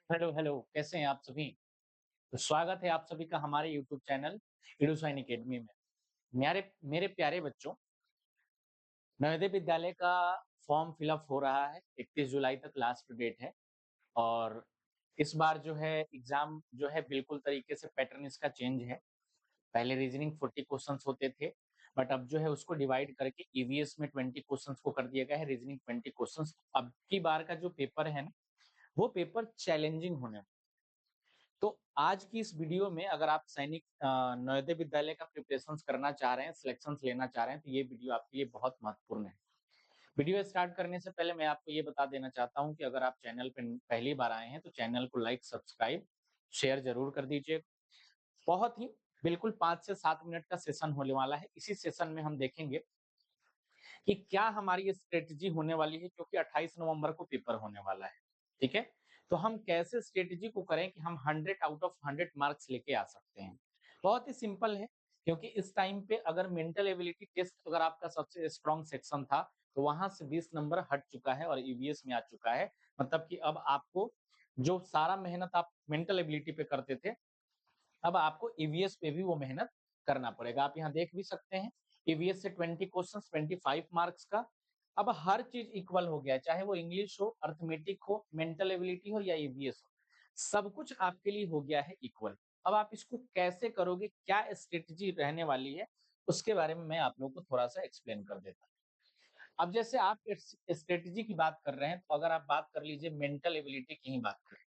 Hello hello, कैसे हैं आप सभी? तो स्वागत है आप सभी का हमारे यूट्यूब चैनल एडुसाइन एकेडमी में। मेरे मेरे प्यारे बच्चों, नवोदय विद्यालय का फॉर्म फिलअप हो रहा है। 31 जुलाई तक लास्ट डेट है और इस बार जो है एग्जाम जो है बिल्कुल तरीके से पैटर्न इसका चेंज है। पहले रीजनिंग 40 क्वेश्चंस होते थे, बट अब जो है उसको डिवाइड करके ईवीएस में 20 क्वेश्चंस को कर दिया गया है, रीजनिंग 20 क्वेश्चंस। अब की बार का जो पेपर है ना, वो पेपर चैलेंजिंग होने। तो आज की इस वीडियो में अगर आप सैनिक नवोदय विद्यालय का प्रिपरेशंस करना चाह रहे हैं, सिलेक्शंस लेना चाह रहे हैं, तो ये वीडियो आपके लिए बहुत महत्वपूर्ण है। वीडियो स्टार्ट करने से पहले मैं आपको ये बता देना चाहता हूँ कि अगर आप चैनल पे पहली बार आए हैं, तो चैनल को लाइक, सब्सक्राइब, शेयर ज़रूर कर दीजिए। बहुत ही बिल्कुल 5 से 7 मिनट का सेशन होने वाला है। इसी सेशन में हम देखेंगे कि क्या हमारी स्ट्रेटजी होने वाली है, क्योंकि 28 नवंबर को पेपर होने वाला है। ठीक है? तो हम कैसे स्ट्रेटजी को करें कि हम 100 आउट ऑफ 100 मार्क्स लेके आ सकते हैं। बहुत ही सिंपल है, क्योंकि इस टाइम पे अगर मेंटल एबिलिटी टेस्ट अगर आपका सबसे स्ट्रॉन्ग सेक्शन था, तो वहां से 20 नंबर हट चुका है और ईवीएस में आ चुका है। मतलब कि अब आपको जो सारा मेहनत आप मेंटल एबिलिटी पे करते थे, अब आपको ईवीएस पे भी वो मेहनत करना पड़ेगा। आप यहाँ देख भी सकते हैं, ईवीएस से 20 क्वेश्चंस 25 मार्क्स का। अब हर चीज इक्वल हो गया है, चाहे वो इंग्लिश हो, अर्थमेटिक हो, मेंटल एबिलिटी हो या ईवीएस हो, सब कुछ आपके लिए हो गया है इक्वल। अब आप इसको कैसे करोगे, क्या स्ट्रेटजी रहने वाली है, उसके बारे में मैं आप लोगों को थोड़ा सा एक्सप्लेन कर देता हूँ। अब जैसे आप स्ट्रेटजी की बात कर रहे हैं, तो अगर आप बात कर लीजिए मेंटल एबिलिटी की ही बात करें,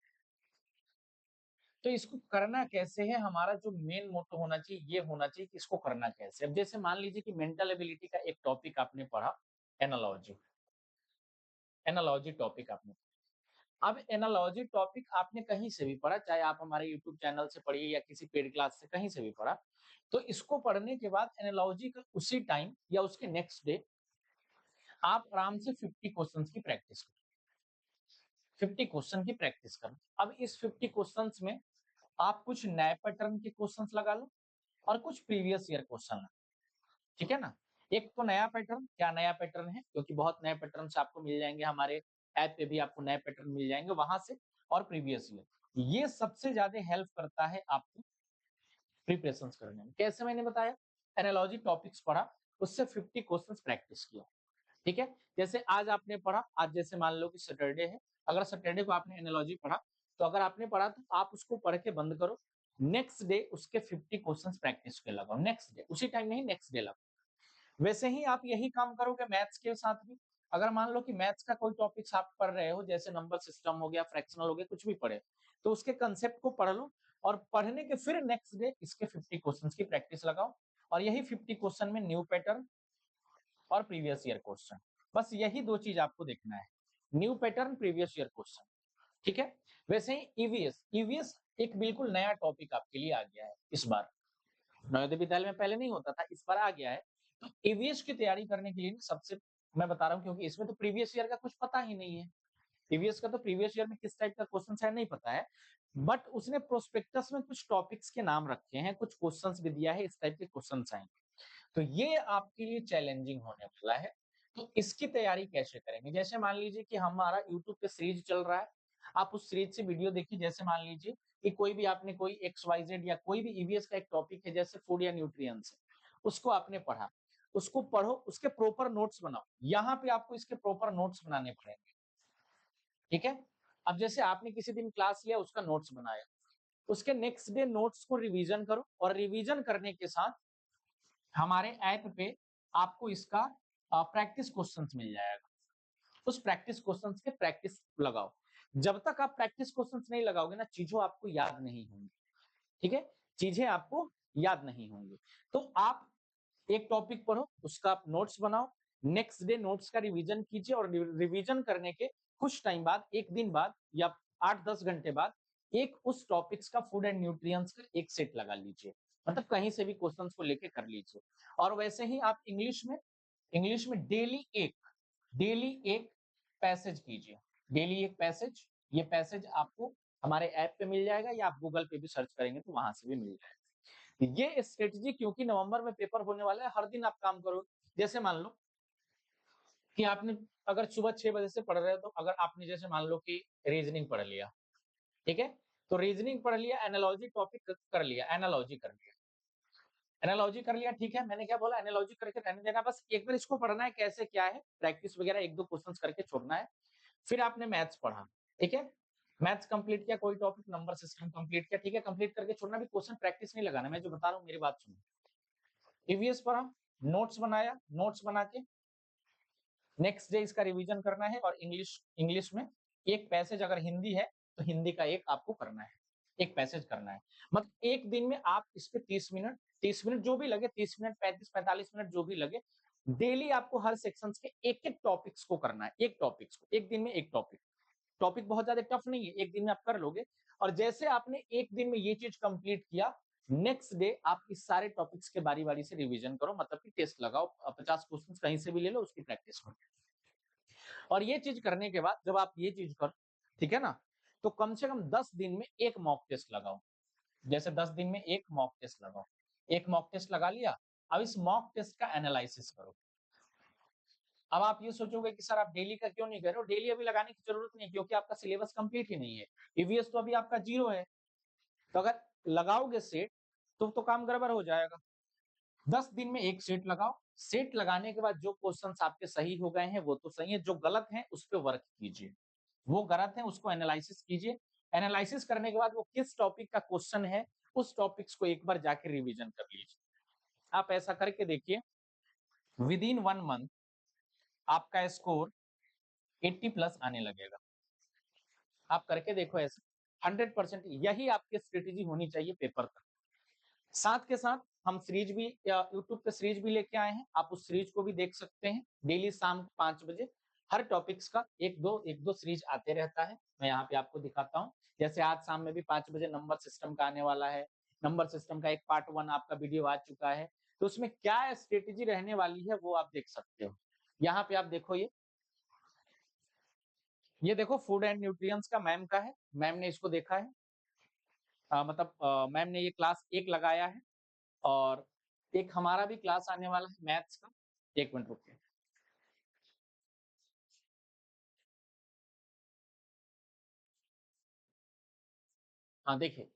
तो इसको करना कैसे है, हमारा जो मेन मोटो होना चाहिए, ये होना चाहिए कि इसको करना कैसे। अब जैसे मान लीजिए कि मेंटल एबिलिटी का एक टॉपिक आपने पढ़ा, एनालॉजी। एनालॉजी टॉपिक आपने, अब एनालॉजी टॉपिक आपने कहीं से भी पढ़ा, चाहे आप हमारे यूट्यूब चैनल से पढ़िए या किसी पेड क्लास से कहीं से भी पढ़ा, तो इसको पढ़ने के बाद एनालॉजी का उसी टाइम या उसके नेक्स्ट डे आप आराम से 50 क्वेश्चंस की प्रैक्टिस करो। 50 क्वेश्चन की प्रैक्टिस करो। अब इस 50 क्वेश्चंस में आप कुछ नए पैटर्न के क्वेश्चंस लगा लो और कुछ प्रीवियस ईयर क्वेश्चन, ठीक है ना? एक तो नया पैटर्न, क्या नया पैटर्न है? क्योंकि बहुत नए पैटर्न्स आपको मिल जाएँगे, हमारे ऐप पे भी आपको नए पैटर्न मिल जाएँगे वहाँ से, और प्रीवियस ईयर। ये सबसे ज़्यादा हेल्प करता है आपको प्रिपरेशंस करने में। कैसे मैंने बताया? एनालॉजी टॉपिक्स पढ़ा, उससे 50 क्वेश्चंस प्रैक्टिस किया, ठीक है? जैसे आज आपने पढ़ा, आज जैसे मान लो कि सैटरडे है, अगर सैटरडे को आपने एनालॉजी पढ़ा, तो अगर आपने पढ़ा तो आप उसको पढ़ के बंद करो, नेक्स्ट डे उसके 50 क्वेश्चंस प्रैक्टिस पे लगाओ, नेक्स्ट डे, उसी टाइम नहीं, नेक्स्ट डे लगाओ। वैसे ही आप यही काम करोगे मैथ्स के साथ भी। अगर मान लो कि मैथ्स का कोई टॉपिक्स आप पढ़ रहे हो, जैसे नंबर सिस्टम हो गया, फ्रैक्शनल हो गया, कुछ भी पढ़े, तो उसके कांसेप्ट को पढ़ लो और पढ़ने के फिर नेक्स्ट डे इसके 50 क्वेश्चंस की प्रैक्टिस लगाओ, और यही 50 क्वेश्चन में न्यू पैटर्न और प्रीवियस ईयर क्वेश्चन, बस यही 2 चीज आपको देखना है, new pattern, previous year question, ठीक है? वैसे ही ईवीएस, ईवीएस एक बिल्कुल नया टॉपिक आपके लिए आ गया है इस बार। नवोदय विद्यालय में पहले नहीं होता था, इस बार आ गया है। तो ईवीएस की तैयारी करने के लिए ना, सबसे मैं बता रहा हूँ, क्योंकि इसमें तो प्रीवियस ईयर का कुछ पता ही नहीं है। ईवीएस का तो प्रीवियस ईयर में किस टाइप का क्वेश्चन है नहीं पता है, बट उसने प्रोस्पेक्टस में कुछ टॉपिक्स के नाम रखे हैं, कुछ क्वेश्चंस भी दिया है, इस टाइप के क्वेश्चंस आएंगे। तो ये आपके लिए चैलेंजिंग होने वाला है। तो इसकी तैयारी कैसे करेंगे? जैसे मान लीजिए कि हमारा यूट्यूब पे सीरीज चल रहा है, आप उस सीरीज से वीडियो देखिए। जैसे मान लीजिए कि कोई भी आपने कोई एक्स वाई जेड या कोई भी ईवीएस का एक टॉपिक है, जैसे फूड या न्यूट्रिएंट्स है, उसको आपने पढ़ा, उसको पढ़ो, उसके प्रॉपर नोट्स बनाओ। यहाँ पे आपको इसके प्रॉपर नोट्स बनाने पड़ेंगे, ठीक है? अब जैसे आपने किसी दिन क्लास लिया, उसका नोट्स बनाया, उसके नेक्स्ट डे नोट्स को रिवीजन करो, और रिवीजन करने के साथ हमारे ऐप पे आपको इसका प्रैक्टिस क्वेश्चंस मिल जाएगा। उस प्रैक्टिस क्वेश्चंस के प्रैक्टिस लगाओ। जब तक आप प्रैक्टिस क्वेश्चंस नहीं लगाओगे ना, चीज़ों आपको याद नहीं होंगी, ठीक है? चीज़ें आपको याद नहीं होंगी। तो आप एक टॉपिक पढ़ो, उसका आप नोट्स बनाओ, नेक्स्ट डे नोट्स का रिवीजन कीजिए, और रिवीजन करने के कुछ टाइम बाद, 1 दिन बाद या 8-10 घंटे बाद, एक उस टॉपिक्स का फूड एंड न्यूट्रिएंट्स का एक सेट लगा लीजिए। मतलब कहीं से भी क्वेश्चंस को लेके कर लीजिए। और वैसे ही आप इंग्लिश में डेली एक पैसेज कीजिए। डेली एक पैसेज, ये पैसेज आपको हमारे ऐप पे मिल जाएगा, या आप गूगल पे भी सर्च करेंगे तो वहां से भी मिल जाएगा। ये स्ट्रेटजी, क्योंकि नवंबर में पेपर होने वाला है, हर दिन आप काम करो। जैसे मान लो कि आपने अगर सुबह 6 बजे से पढ़ रहे हो, तो अगर आपने जैसे मान लो कि रीजनिंग पढ़ लिया, ठीक है। तो रीजनिंग पढ़ लिया, एनालॉजी टॉपिक कर लिया, एनालॉजी कर लिया, एनालॉजी कर लिया, ठीक है। मैंने क्या बोला, एनालॉजी करके रहने देना, बस एक बार इसको पढ़ना है कैसे क्या है, प्रैक्टिस वगैरह एक दो क्वेश्चंस करके छोड़ना है। फिर आपने मैथ्स पढ़ा, ठीक है, मैथ्स कंप्लीट किया, कोई टॉपिक नंबर सिस्टम कंप्लीट किया, ठीक है, कंप्लीट करके छोड़ना, भी क्वेश्चन प्रैक्टिस नहीं लगाना, मैं जो बता रहा हूँ मेरी बात सुनो। ईवीएस पढ़ा, नोट्स बनाया, नोट्स बना के नेक्स्ट डे इसका रिवीजन करना है, और इंग्लिश इंग्लिश में एक पैसेज अगर हिंदी है तो हिंदी का एक आपको करना है, एक पैसेज करना है। मतलब एक दिन में आप इस पे 30 मिनट जो भी लगे, 30 मिनट, 35-45 मिनट जो भी लगे, डेली आपको हर सेक्शन के एक एक टॉपिक्स को करना है, एक टॉपिक्स को एक दिन में एक टॉपिक। टॉपिक बहुत ज्यादा टफ नहीं है, एक दिन में आप कर लोगे। और जैसे आपने एक दिन में ये चीज कंप्लीट किया, नेक्स्ट डे आप इस सारे टॉपिक्स के बारी बारी से रिवीजन करो, मतलब कि टेस्ट लगाओ, 50 क्वेश्चन कहीं से भी ले लो, उसकी प्रैक्टिस करो। और ये चीज करने के बाद जब आप ये चीज करो, ठीक है ना, तो कम से कम 10 दिन में एक मॉक टेस्ट लगाओ। जैसे 10 दिन में एक मॉक टेस्ट लगाओ, एक मॉक टेस्ट लगा लिया, अब इस मॉक टेस्ट का एनालिसिस करो। अब आप ये सोचोगे कि सर आप डेली का क्यों नहीं कर रहे हो, डेली अभी लगाने की जरूरत नहीं, क्योंकि आपका सिलेबस कंप्लीट ही नहीं है, ईवीएस तो अभी आपका 0 है। तो अगर लगाओगे सेट तो काम गड़बड़ हो जाएगा। 10 दिन में एक सेट लगाओ, सेट लगाने के बाद जो क्वेश्चंस आपके सही हो गए हैं वो तो सही है, जो गलत है उस पर वर्क कीजिए, वो गलत है उसको एनालिसिस कीजिए। एनालिसिस करने के बाद वो किस टॉपिक का क्वेश्चन है, उस टॉपिक्स को एक बार जाके रिवीजन कर लीजिए। आप ऐसा करके देखिए, विद इन 1 मंथ आपका स्कोर 80 प्लस आने लगेगा। आप करके देखो ऐसे, 100% यही आपकी स्ट्रेटेजी होनी चाहिए पेपर तक। साथ के साथ हम सीरीज भी यूट्यूब पे सीरीज भी लेके आए हैं, आप उस सीरीज को भी देख सकते हैं। डेली शाम को 5 बजे हर टॉपिक्स का एक दो सीरीज आते रहता है, मैं यहाँ पे आपको दिखाता हूँ। जैसे आज शाम में भी 5 बजे नंबर सिस्टम का आने वाला है, नंबर सिस्टम का एक पार्ट 1 आपका वीडियो आ चुका है, तो उसमें क्या स्ट्रेटेजी रहने वाली है वो आप देख सकते हो। यहाँ पे आप देखो, ये देखो फूड एंड न्यूट्रिएंट्स का मैम का है, मैम ने इसको देखा है, मतलब मैम ने ये क्लास 1 लगाया है, और एक हमारा भी क्लास आने वाला है मैथ्स का। 1 मिनट रुकिए। हाँ देखिए,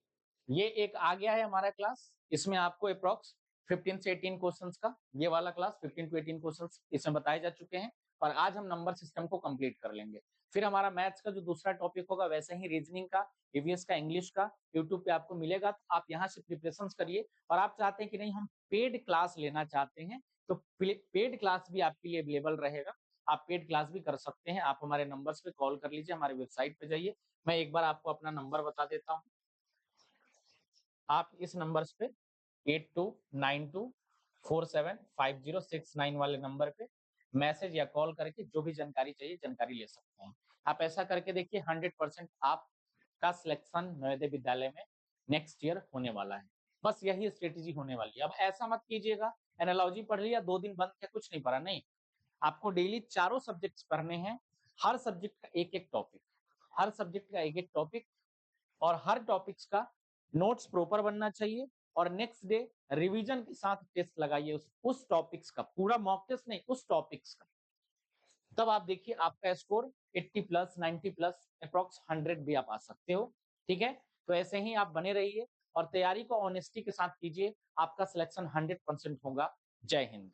ये एक आ गया है हमारा क्लास, इसमें आपको अप्रॉक्स 15 से 18 क्वेश्चंस का ये वाला क्लास 15 टू 18 क्वेश्चंस इसमें बताए जा चुके हैं, और आज हम नंबर सिस्टम को कंप्लीट कर लेंगे। फिर हमारा मैथ्स का जो दूसरा टॉपिक होगा, वैसे ही रीजनिंग का, ईवीएस का, इंग्लिश का यूट्यूब पे आपको मिलेगा, तो आप यहाँ से प्रिपरेशन करिए। और आप चाहते हैं कि नहीं हम पेड क्लास लेना चाहते हैं, तो पेड क्लास भी आपके लिए अवेलेबल रहेगा, आप पेड क्लास भी कर सकते हैं। आप हमारे नंबर्स पे कॉल कर लीजिए, हमारे वेबसाइट पे जाइए, मैं एक बार आपको अपना नंबर बता देता हूँ। आप इस नंबर्स पे 8292475069 वाले नंबर पे मैसेज या कॉल करके जो भी जानकारी चाहिए जानकारी ले सकते हैं। आप ऐसा करके देखिए, 100% आपका सिलेक्शन नवोदय विद्यालय में नेक्स्ट ईयर होने वाला है। बस यही स्ट्रेटेजी होने वाली है। अब ऐसा मत कीजिएगा, एनालॉजी पढ़ लिया 2 दिन बंद किया, कुछ नहीं पढ़ा, नहीं, आपको डेली चारों सब्जेक्ट्स पढ़ने हैं, हर सब्जेक्ट का एक एक टॉपिक, हर सब्जेक्ट का एक एक टॉपिक, और हर टॉपिक्स का नोट्स प्रॉपर बनना चाहिए, और नेक्स्ट डे रिवीजन के साथ टेस्ट लगाइए उस टॉपिक्स का, पूरा मॉक टेस्ट नहीं, उस टॉपिक्स का। तब आप देखिए आपका स्कोर 80 प्लस, 90 प्लस, अप्रॉक्स 100 भी आप आ सकते हो। ठीक है, तो ऐसे ही आप बने रहिए और तैयारी को ऑनेस्टी के साथ कीजिए, आपका सिलेक्शन 100% होगा। जय हिंद।